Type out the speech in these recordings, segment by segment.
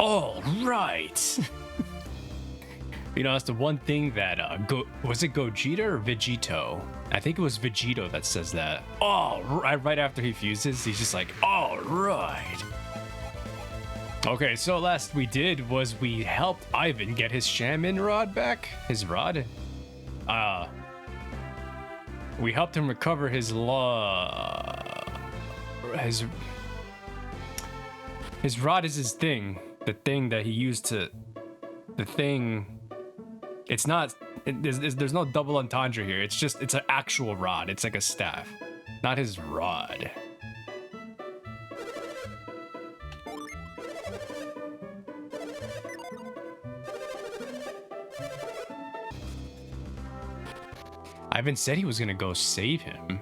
All right. You know, that's the one thing that was it Gogeta or Vegito? I think it was Vegito that says that. Oh, right after he fuses, he's just like, all right. Okay, so last we did was we helped Ivan get his shaman rod back. His rod. We helped him recover his his rod is his thing. The thing that he used to. The thing. It's not. There's no double entendre here. It's an actual rod. It's like a staff, not his rod. Ivan said he was gonna go save him.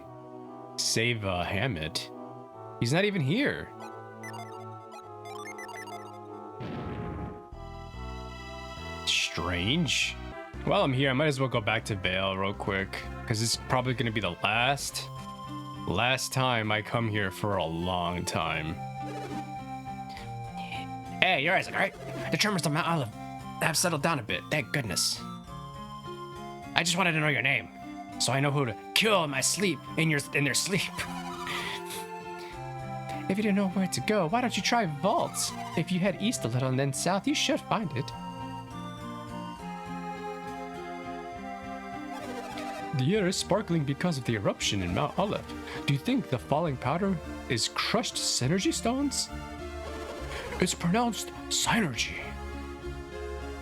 Save Hammett. He's not even here. Strange. While I'm here, I might as well go back to Vale real quick, because it's probably gonna be the last time I come here for a long time. Hey, you're Isaac, right? The tremors of Mount Olive have settled down a bit, thank goodness. I just wanted to know your name, so I know who to kill in my sleep, in their sleep. If you didn't know where to go, why don't you try Vaults? If you head east a little and then south, you should find it. The air is sparkling because of the eruption in Mount Olive. Do you think the falling powder is crushed synergy stones? It's pronounced synergy.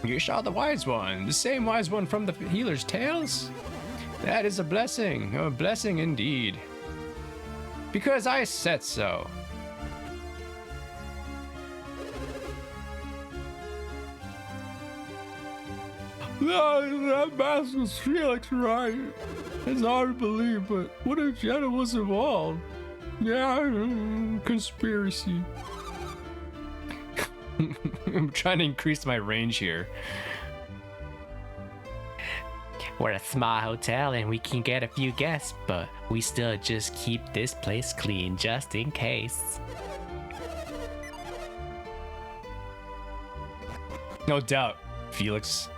You saw the wise one, the same wise one from the healer's tales? That is a blessing indeed. Because I said so. That Master's Felix right. It's hard to believe, but what if Jenna was involved? Yeah, conspiracy. I'm trying to increase my range here. We're a small hotel and we can get a few guests, but we still just keep this place clean just in case. No doubt, Felix.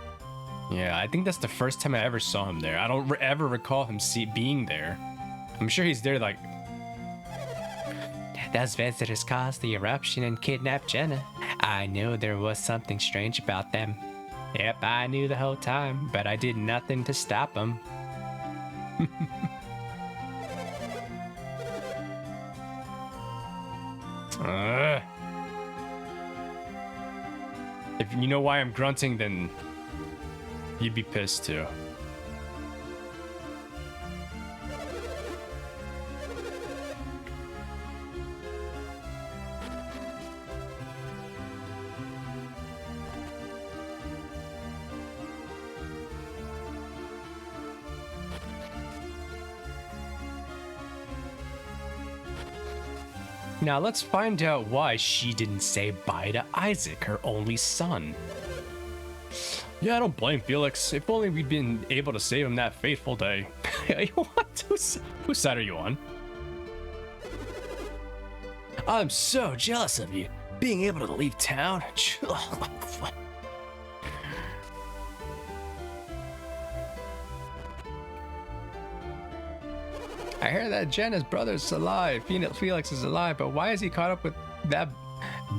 Yeah, I think that's the first time I ever saw him there. I don't ever recall him being there. I'm sure he's there like... Those visitors caused the eruption and kidnapped Jenna. I knew there was something strange about them. Yep, I knew the whole time, but I did nothing to stop them. If you know why I'm grunting, then you'd be pissed too. Now let's find out why she didn't say bye to Isaac, her only son. Yeah, I don't blame Felix. If only we'd been able to save him that fateful day. What? Whose side are you on? I'm so jealous of you. Being able to leave town. I heard that Jenna's brother's alive. Felix is alive, but why is he caught up with that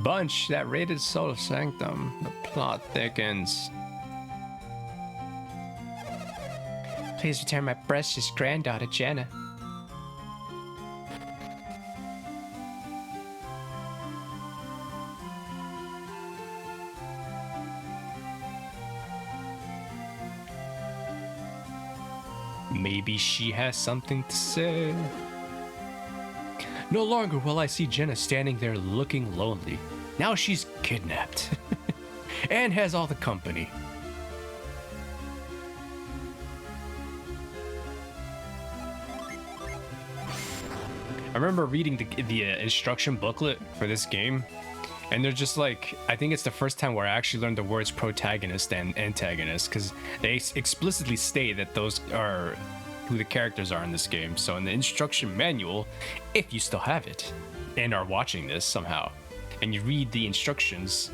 bunch that raided Soul Sanctum? The plot thickens. Please return my precious granddaughter, Jenna. Maybe she has something to say. No longer will I see Jenna standing there looking lonely. Now she's kidnapped. And has all the company. I remember reading the instruction booklet for this game, and they're just like, I think it's the first time where I actually learned the words protagonist and antagonist, because they explicitly state that those are who the characters are in this game. So in the instruction manual, if you still have it and are watching this somehow, and you read the instructions,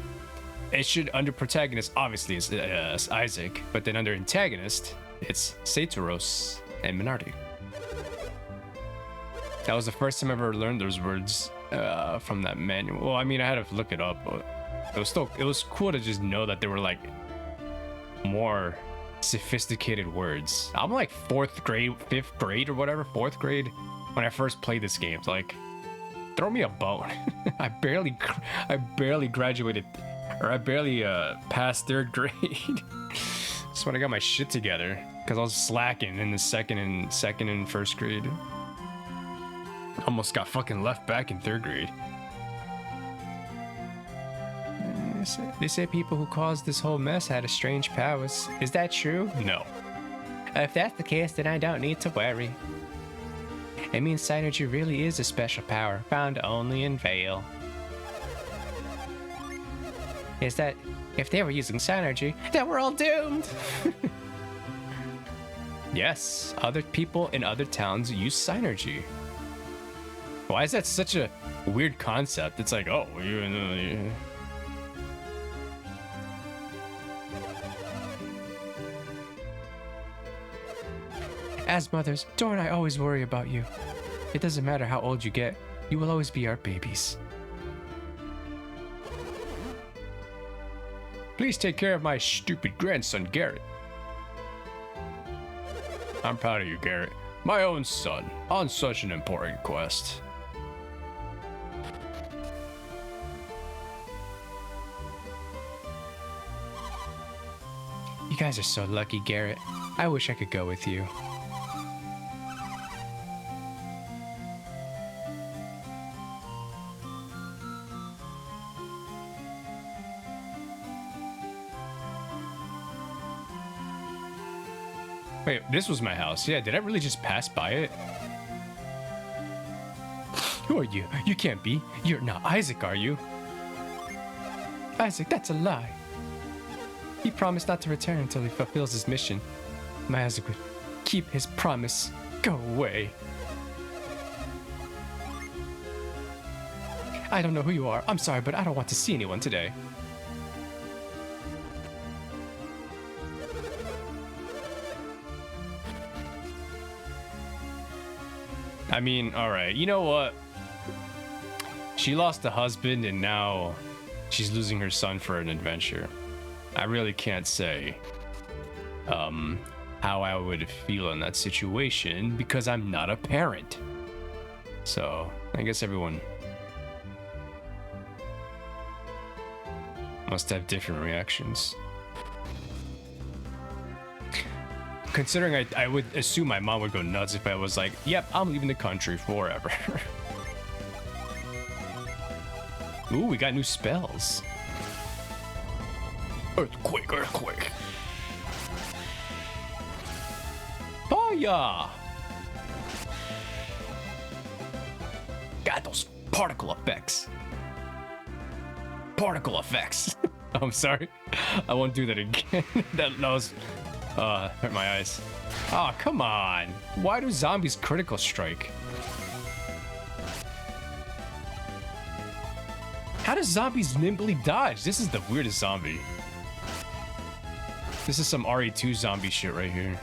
It should, under protagonist, obviously it's Isaac, but then under antagonist, it's Satoros and Minardi. That was the first time I ever learned those words from that manual. Well, I mean, I had to look it up, but it was cool to just know that there were like more sophisticated words. I'm like 4th grade, 5th grade or whatever, 4th grade when I first played this game. So like, throw me a bone. I barely graduated, or I barely passed 3rd grade. That's when I got my shit together, because I was slacking in the second and 1st grade. Almost got fucking left back in 3rd grade. They say people who caused this whole mess had strange powers. Is that true? No. If that's the case, then I don't need to worry. It means Synergy really is a special power found only in Vale. Is that if they were using Synergy, then we're all doomed? Yes, other people in other towns use Synergy. Why is that such a weird concept? It's like, oh, you. As mothers, Dora and I always worry about you. It doesn't matter how old you get, you will always be our babies. Please take care of my stupid grandson, Garrett. I'm proud of you, Garrett. My own son, on such an important quest. You guys are so lucky, Garrett. I wish I could go with you. Wait, this was my house. Yeah, did I really just pass by it? Who are you? You can't be. You're not Isaac, are you? Isaac, that's a lie. He promised not to return until he fulfills his mission. My Isaac would keep his promise. Go away. I don't know who you are. I'm sorry, but I don't want to see anyone today. I mean, alright, you know what? She lost a husband and now she's losing her son for an adventure. I really can't say how I would feel in that situation because I'm not a parent. So, I guess everyone must have different reactions. Considering I would assume my mom would go nuts if I was like, yep, I'm leaving the country forever. Ooh, we got new spells. Earthquake, earthquake. Fire! Got those particle effects. Particle effects. I'm sorry. I won't do that again. that was... hurt my eyes. Oh, come on. Why do zombies critical strike? How do zombies nimbly dodge? This is the weirdest zombie. This is some RE2 zombie shit right here.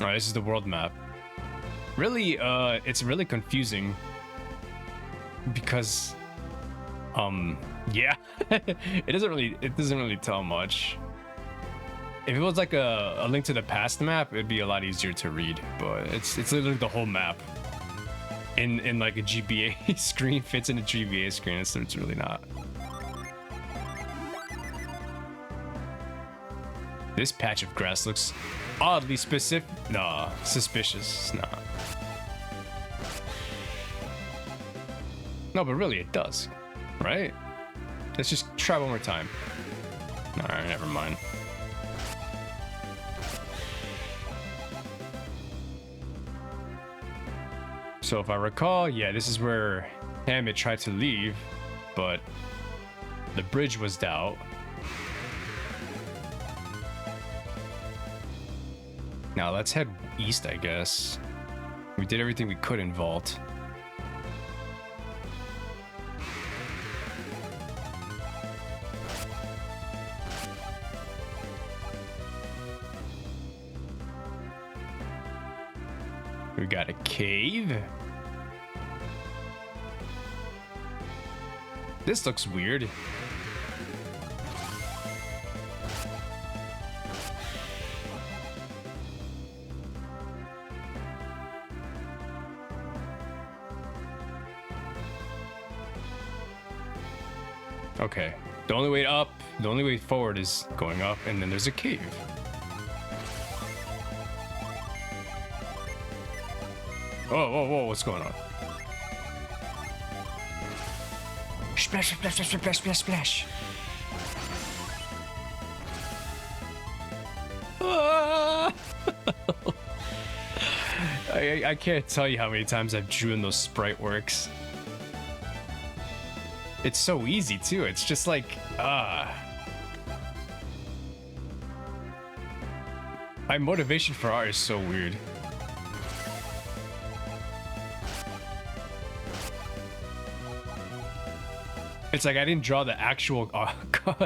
Alright, this is the world map. Really, it's really confusing. Because, yeah, it doesn't really tell much. If it was like a Link to the Past map, it'd be a lot easier to read, but it's literally the whole map in like a GBA screen, fits in a GBA screen, so it's really not. This patch of grass looks oddly specific. Nah, suspicious. Nah. No, but really it does, right? Let's just try one more time. Alright, never mind. So if I recall, yeah, this is where Hammett tried to leave, but the bridge was down. Now let's head east, I guess. We did everything we could in Vault. We got a cave. This looks weird. Okay, the only way up, the only way forward is going up, and then there's a cave. Whoa, whoa, whoa, what's going on? Splash, splash, splash, splash, splash, splash. Ah! I can't tell you how many times I've drew in those sprite works. It's so easy too. It's just like, my motivation for art is so weird. It's like I didn't draw the actual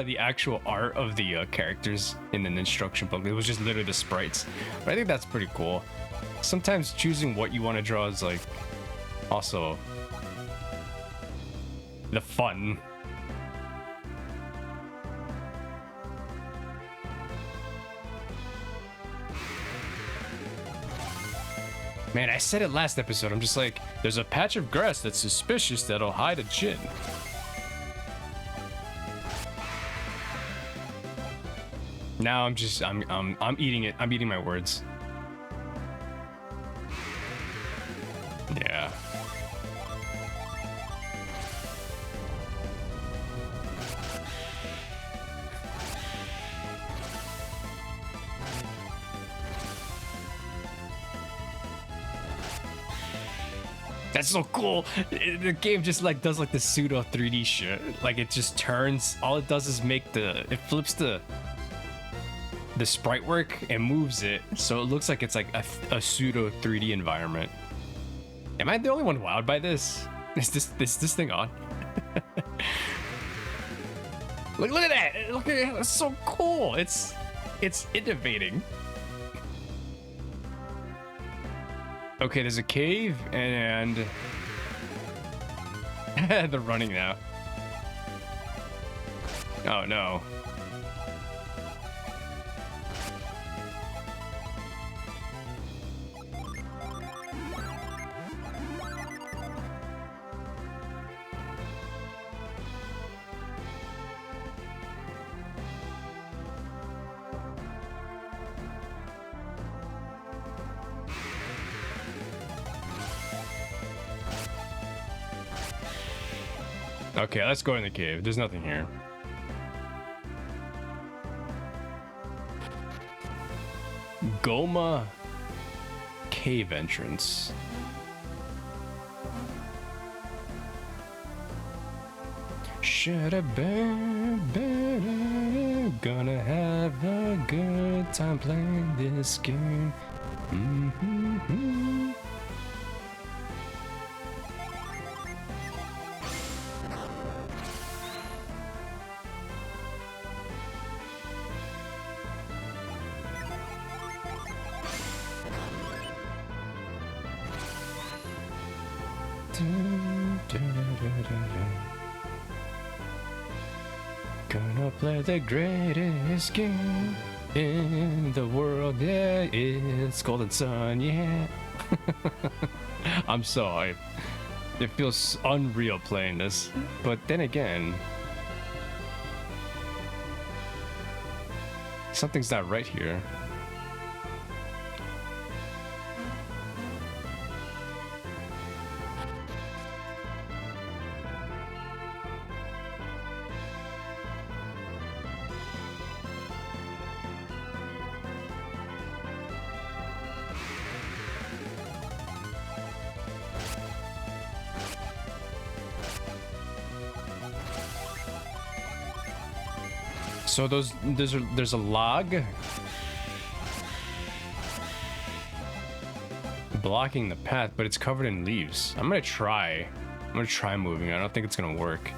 the actual art of the characters in an instruction book. It was just literally the sprites. But I think that's pretty cool. Sometimes choosing what you want to draw is like also the fun. Man, I said it last episode. I'm just like, there's a patch of grass that's suspicious that'll hide a Jin. Now I'm just I'm eating it. I'm eating my words. Yeah. That's so cool. The game just like does like the pseudo 3D shit. Like it just turns. All it does is make it flips the sprite work and moves it, so it looks like it's like a pseudo 3D environment. Am I the only one wowed by this? Is this thing on? Look at that! Look at it! It's so cool. It's innovating. Okay, there's a cave and they're running now. Oh no. Okay, let's go in the cave. There's nothing here. Goma cave entrance. Should have been better. Gonna have a good time playing this game. Mm-hmm. Gonna play the greatest game in the world, yeah, it's Golden Sun, yeah. I'm so hyped. It feels unreal playing this, but then again, something's not right here. So there's a log blocking the path, but it's covered in leaves. I'm gonna try moving. I don't think it's gonna work.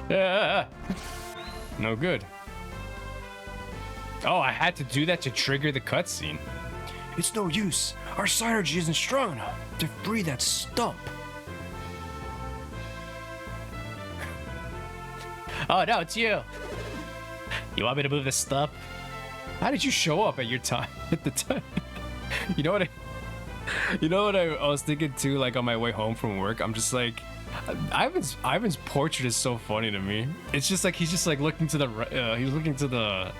Yeah. No good. Oh, I had to do that to trigger the cutscene. It's no use. Our synergy isn't strong enough to free that stump. Oh no, it's you. You want me to move the stump? How did you show up at your time? At the time? You know what I was thinking too, like on my way home from work? I'm just like, Ivan's portrait is so funny to me. It's just like he's just like looking to the right. He's looking to the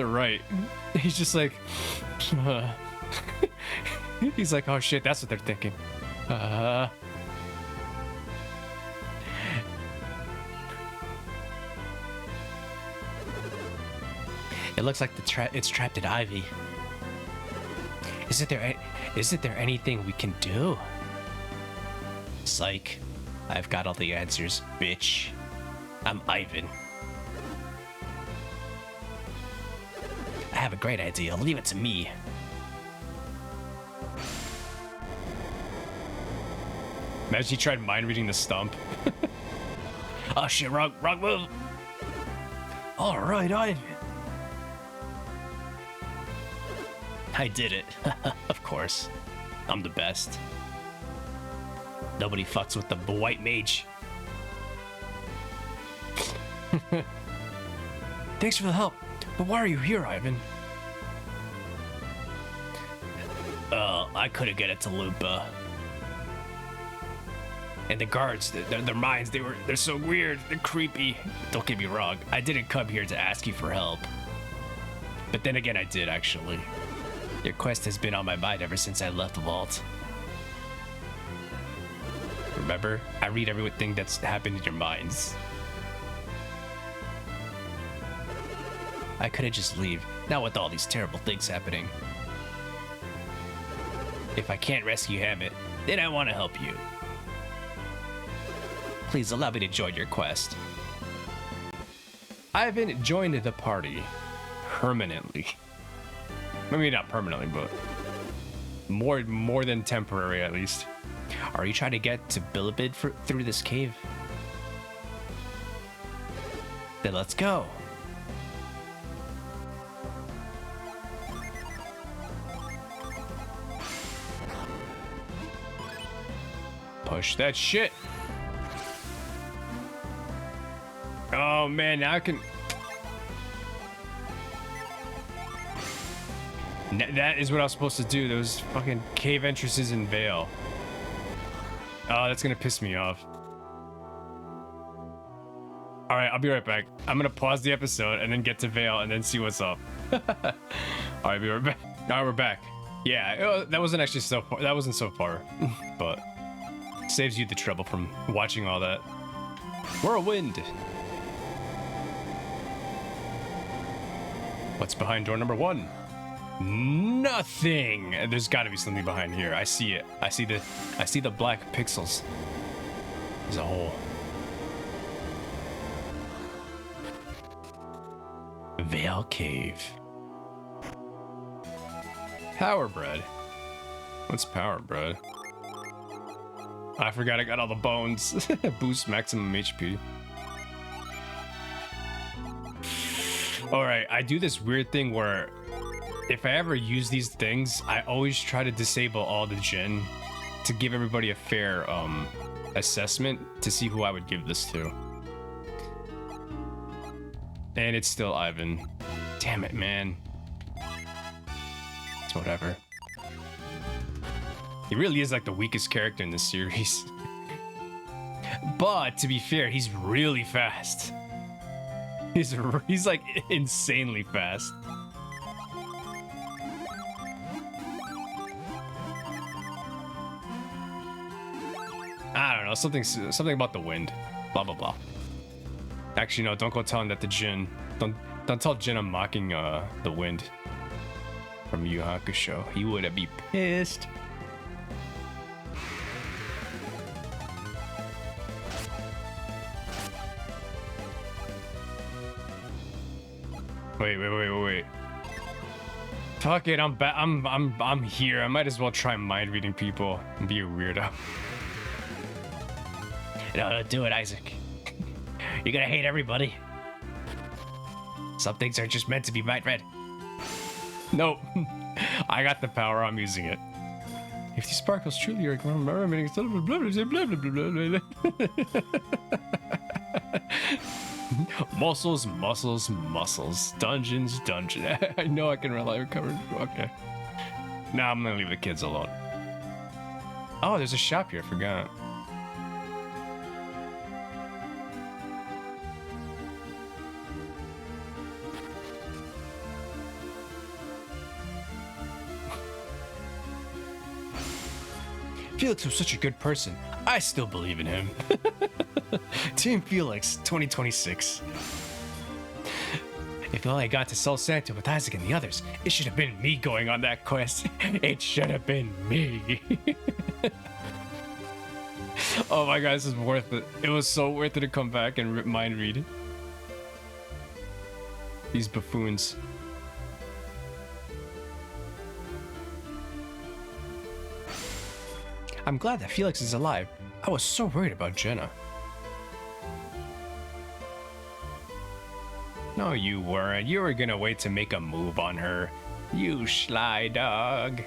right. He's just like, he's like, oh shit, that's what they're thinking. It looks like it's trapped in Ivy. Isn't there anything we can do? Psych. I've got all the answers, bitch. I'm Ivan. I have a great idea. Leave it to me. Imagine he tried mind reading the stump. Oh shit, wrong move. Alright, Ivan. I did it. Of course. I'm the best. Nobody fucks with the white mage. Thanks for the help. But why are you here, Ivan? I couldn't get it to Lupa. And the guards, their minds, they're so weird. They're creepy. Don't get me wrong. I didn't come here to ask you for help. But then again, I did, actually. Your quest has been on my mind ever since I left the vault. Remember? I read everything that's happened in your minds. I couldn't just leave, not with all these terrible things happening. If I can't rescue Hammett, then I want to help you. Please allow me to join your quest. Ivan joined the party. Permanently. Maybe not permanently, but more than temporary at least. Are you trying to get to Bilibid through this cave? Then let's go. Push that shit. Oh man, now I can... That is what I was supposed to do. Those fucking cave entrances in Vale. Oh, that's gonna piss me off. Alright, I'll be right back. I'm gonna pause the episode and then get to Vale and then see what's up. Alright, be right back. Alright, we're back. Yeah, that wasn't actually so far. That wasn't so far. But saves you the trouble from watching all that. Whirlwind! What's behind door number 1? Nothing. There's got to be something behind here. I see it. I see the black pixels. There's a hole. Vale Cave. Power bread. What's power bread? I forgot I got all the bones. Boost maximum HP. Alright, I do this weird thing where if I ever use these things, I always try to disable all the gen to give everybody a fair assessment to see who I would give this to. And it's still Ivan. Damn it, man. It's whatever. He really is like the weakest character in this series. But to be fair, he's really fast. He's like insanely fast. I don't know, something about the wind. Blah blah blah. Actually, no, don't go telling that to Jin. Don't tell Jin I'm mocking the wind from Yu Yu Hakusho. He would be pissed. Wait. Fuck it, I'm here. I might as well try mind reading people and be a weirdo. No, do it, Isaac. You're gonna hate everybody. Some things are just meant to be mind read. Nope. I got the power, I'm using it. If these sparkles truly are muscles. Dungeons. I know I can rely recover. Okay. Now I'm gonna leave the kids alone. Oh, there's a shop here, I forgot. Felix was such a good person. I still believe in him. Team Felix 2026. If only I got to Sol Santo with Isaac and the others, it should have been me going on that quest. It should have been me. Oh my god, this is worth it. It was so worth it to come back and mind read. These buffoons. I'm glad that Felix is alive. I was so worried about Jenna. No, you weren't. You were gonna wait to make a move on her. You sly dog.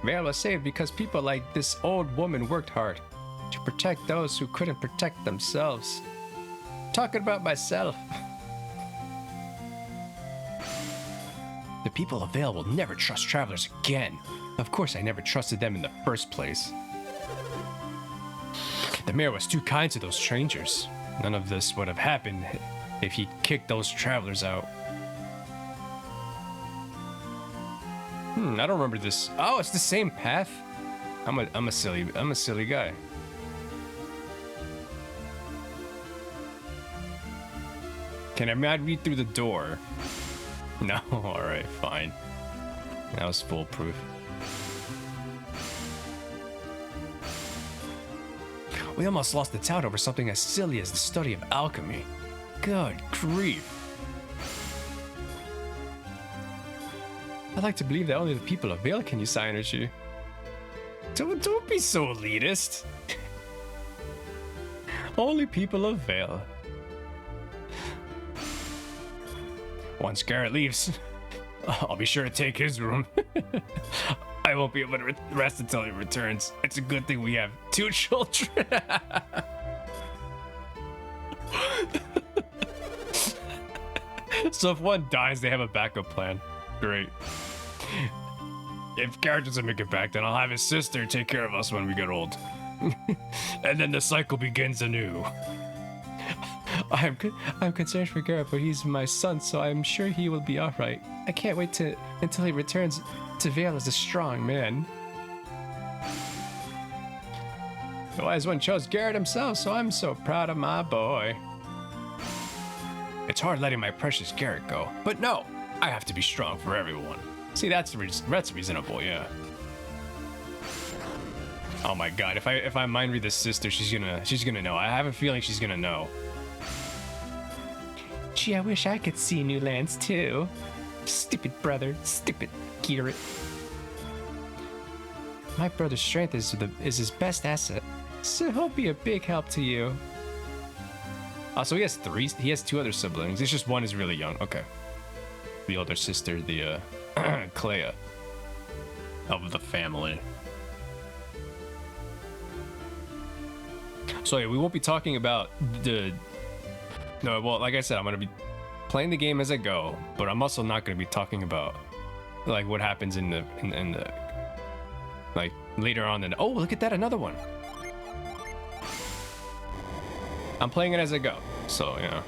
Vale was saved because people like this old woman worked hard to protect those who couldn't protect themselves. Talking about myself. The people of Vale will never trust travelers again. Of course, I never trusted them in the first place. The mayor was too kind to those strangers. None of this would have happened if he kicked those travelers out. I don't remember this. Oh, it's the same path. I'm a silly guy. Can I mad read through the door? No, alright, fine. That was foolproof. We almost lost the town over something as silly as the study of alchemy. Good grief. I'd like to believe that only the people of Vale can use psi energy. Don't be so elitist. Only people of Vale. Once Garrett leaves, I'll be sure to take his room. I won't be able to rest until he returns. It's a good thing we have 2 children. So if one dies, they have a backup plan. Great. If Garrett doesn't make it back, then I'll have his sister take care of us when we get old. And then the cycle begins anew. I'm concerned for Garrett, but he's my son, so I'm sure he will be alright. I can't wait until he returns to Vale as a strong man. The wise one chose Garrett himself, so I'm so proud of my boy. It's hard letting my precious Garrett go, but no, I have to be strong for everyone. See, that's reasonable, yeah. Oh my god, if I mind read the sister, she's gonna know. I have a feeling she's gonna know. Gee, I wish I could see new lands too. Stupid brother, stupid Garrett. My brother's strength is his best asset, so he'll be a big help to you. So he has 3. He has 2 other siblings. It's just one is really young. Okay. The older sister, the Clea of the family. So yeah, we won't be talking about no, well, like I said, I'm gonna be playing the game as I go, but I'm also not gonna be talking about like what happens in the like later on. Oh, look at that, another one. I'm playing it as I go, so yeah.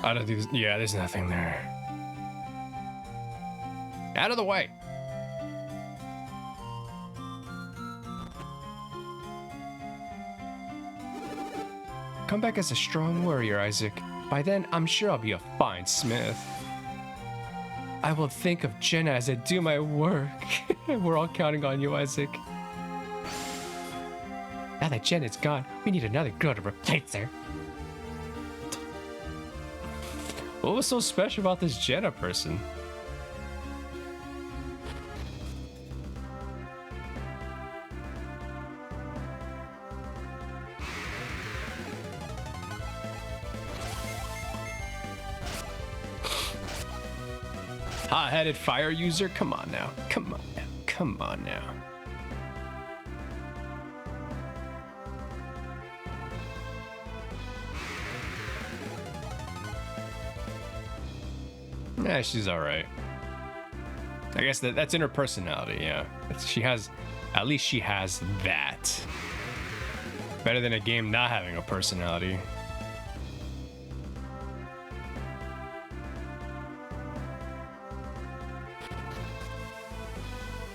I don't do. Yeah, there's nothing there. Out of the way. Come back as a strong warrior, Isaac. By then, I'm sure I'll be a fine smith. I will think of Jenna as I do my work. We're all counting on you, Isaac. Now that Jenna's gone, we need another girl to replace her. What was so special about this Jenna person? Hot-headed fire user? Come on now. Come on now. Come on now. Yeah, she's alright. I guess that's in her personality, yeah. She has, at least she has that. Better than a game not having a personality.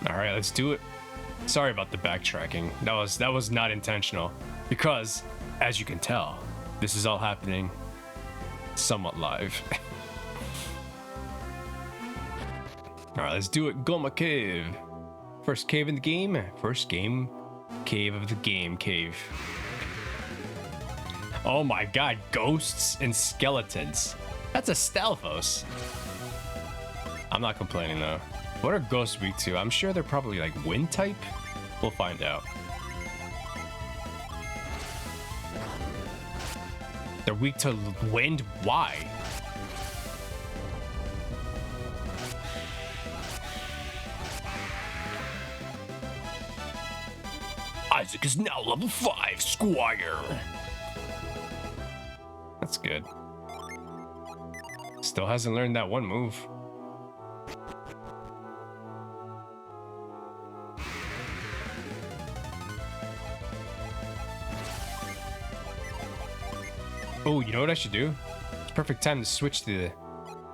Alright, let's do it. Sorry about the backtracking. That was not intentional. Because, as you can tell, this is all happening somewhat live. Alright, let's do it. Goma Cave. First cave in the game. First game. Cave of the game. Cave. Oh my god. Ghosts and skeletons. That's a Stalfos. I'm not complaining though. What are ghosts weak to? I'm sure they're probably like wind type. We'll find out. They're weak to wind? Why? Isaac is now level 5, Squire. That's good. Still hasn't learned that one move. Oh, you know what I should do? It's perfect time to switch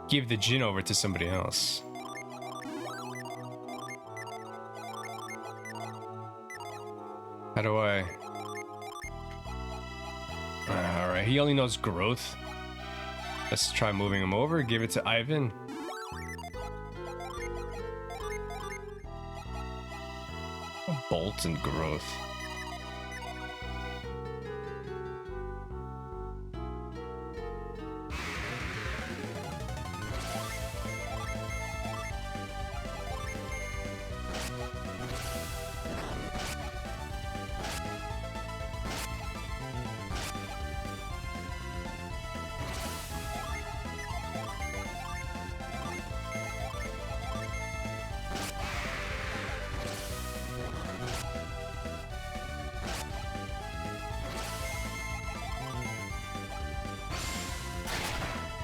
give the Jin over to somebody else. How do I? Alright, he only knows growth. Let's try moving him over, give it to Ivan. Bolt and growth.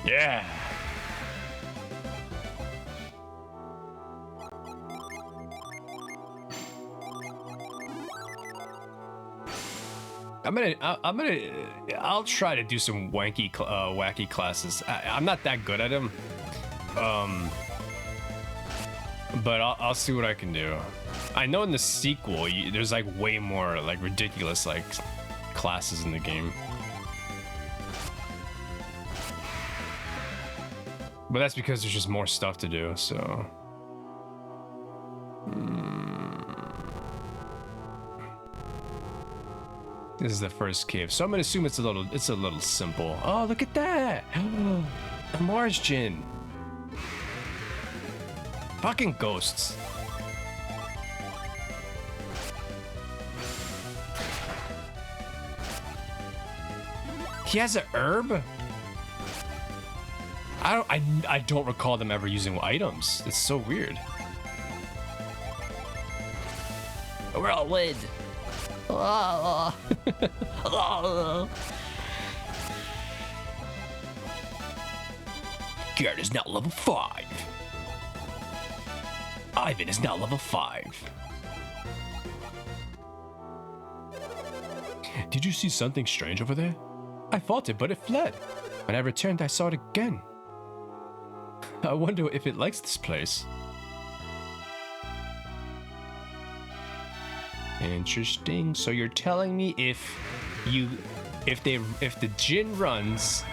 Yeah. I'll try to do some wacky classes. I'm not that good at them. But I'll see what I can do. I know in the sequel, there's like way more like ridiculous like classes in the game. But that's because there's just more stuff to do, so. This is the first cave, so I'm gonna assume it's a little simple. Oh, look at that! A Mars Jin. Fucking ghosts. He has an herb? I don't recall them ever using items. It's so weird. We're all wind. Garrett is now level 5. Ivan is now level 5. Did you see something strange over there? I fought it, but it fled. When I returned, I saw it again. I wonder if it likes this place. Interesting. So you're telling me if you if the Jin runs,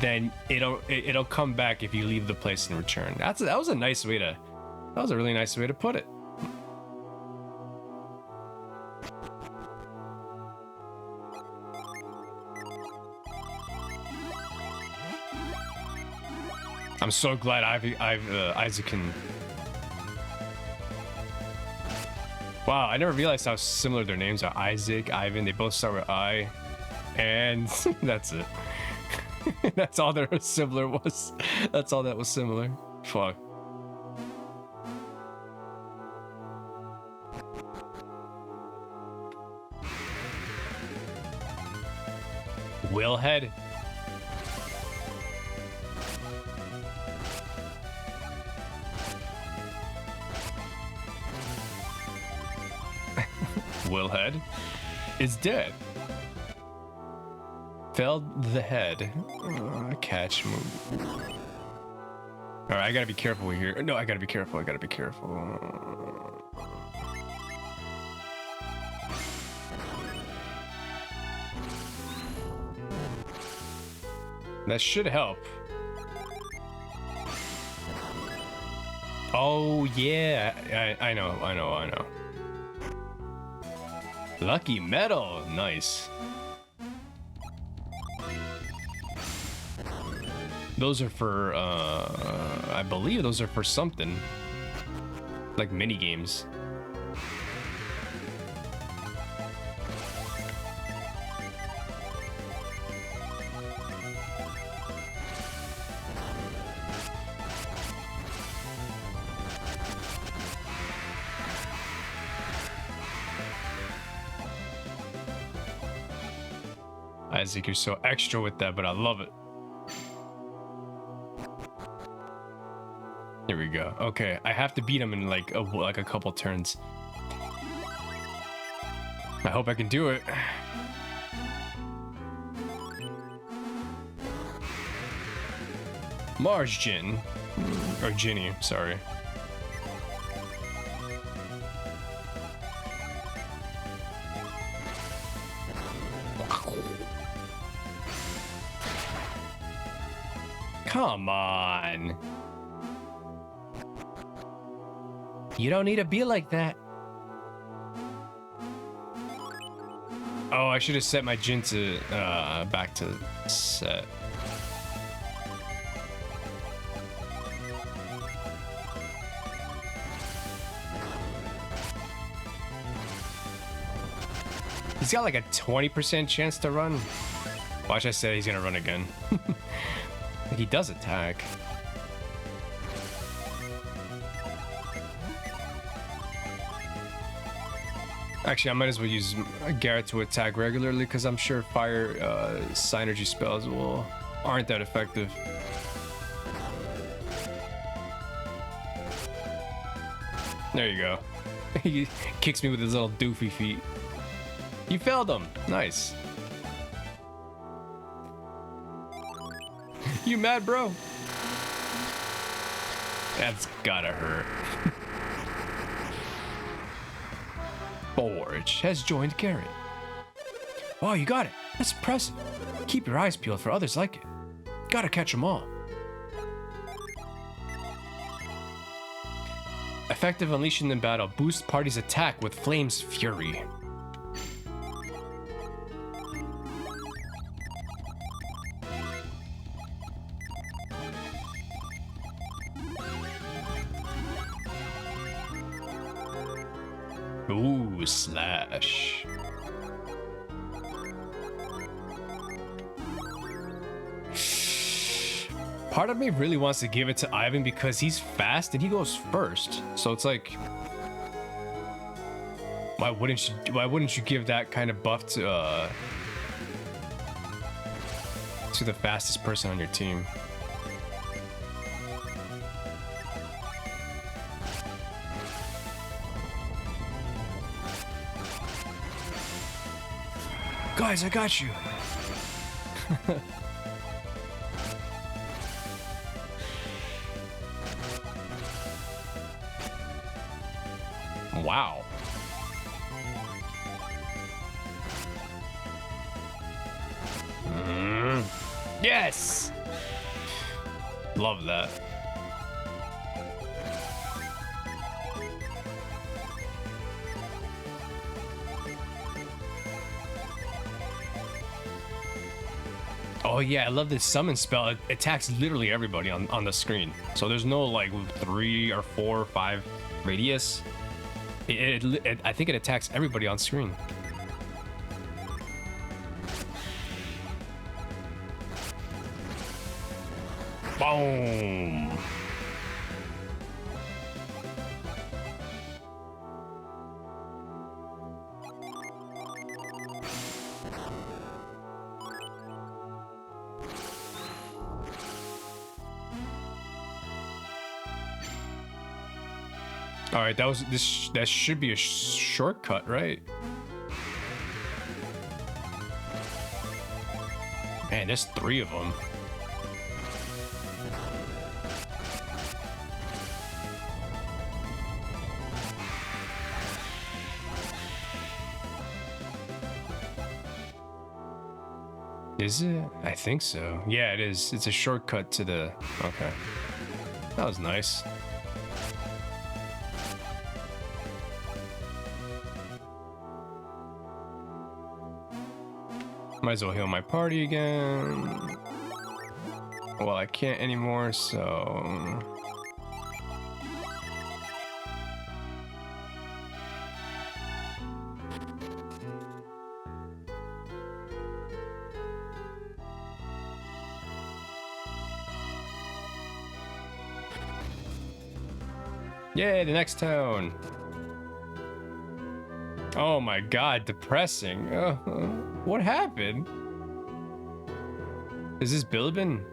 then it'll come back if you leave the place and return. That was a nice way to, that was a really nice way to put it. I'm so glad Isaac can. Wow, I never realized how similar their names are. Isaac, Ivan, they both start with I, and that's it. That's all that was similar was. That's all that was similar. Fuck. Willhead. Willhead is dead. Failed the head. Catch move. All right, I gotta be careful here. No, I gotta be careful. I gotta be careful. That should help. Oh yeah, I know. Lucky medal, nice. Those are for, I believe those are for something. Like mini games. Isaac, you're so extra with that, but I love it. Here we go. Okay, I have to beat him in like a couple turns. I hope I can do it. Mars Jin. Or Ginny, sorry. Come on. You don't need to be like that. Oh, I should have set my Jin to back to set. He's got like a 20% chance to run. Watch, I said he's gonna run again. He does attack. Actually, I might as well use Garrett to attack regularly because I'm sure fire synergy spells aren't that effective. There you go. He kicks me with his little doofy feet. You failed him. Nice. You mad, bro? That's gotta hurt. Forge has joined Garrett. Wow, you got it. That's impressive. Keep your eyes peeled for others like it. Gotta catch them all. Effective unleashing in battle. Boost party's attack with Flame's Fury. Ooh, slash. Part of me really wants to give it to Ivan because he's fast and he goes first. So it's like, why wouldn't you give that kind of buff to the fastest person on your team? Guys, I got you. Wow. Yes! Love that. Oh yeah, I love this summon spell. It attacks literally everybody on the screen. So there's no like 3 or 4 or 5 radius. I think it attacks everybody on screen. Boom. All right, that should be a shortcut, right? Man, there's 3 of them. Is it? I think so. Yeah, it is. It's a shortcut to the... Okay. That was nice. Might as well heal my party again. Well, I can't anymore, so... Yay, the next town. Oh my god, depressing. What happened? Is this Bilibin?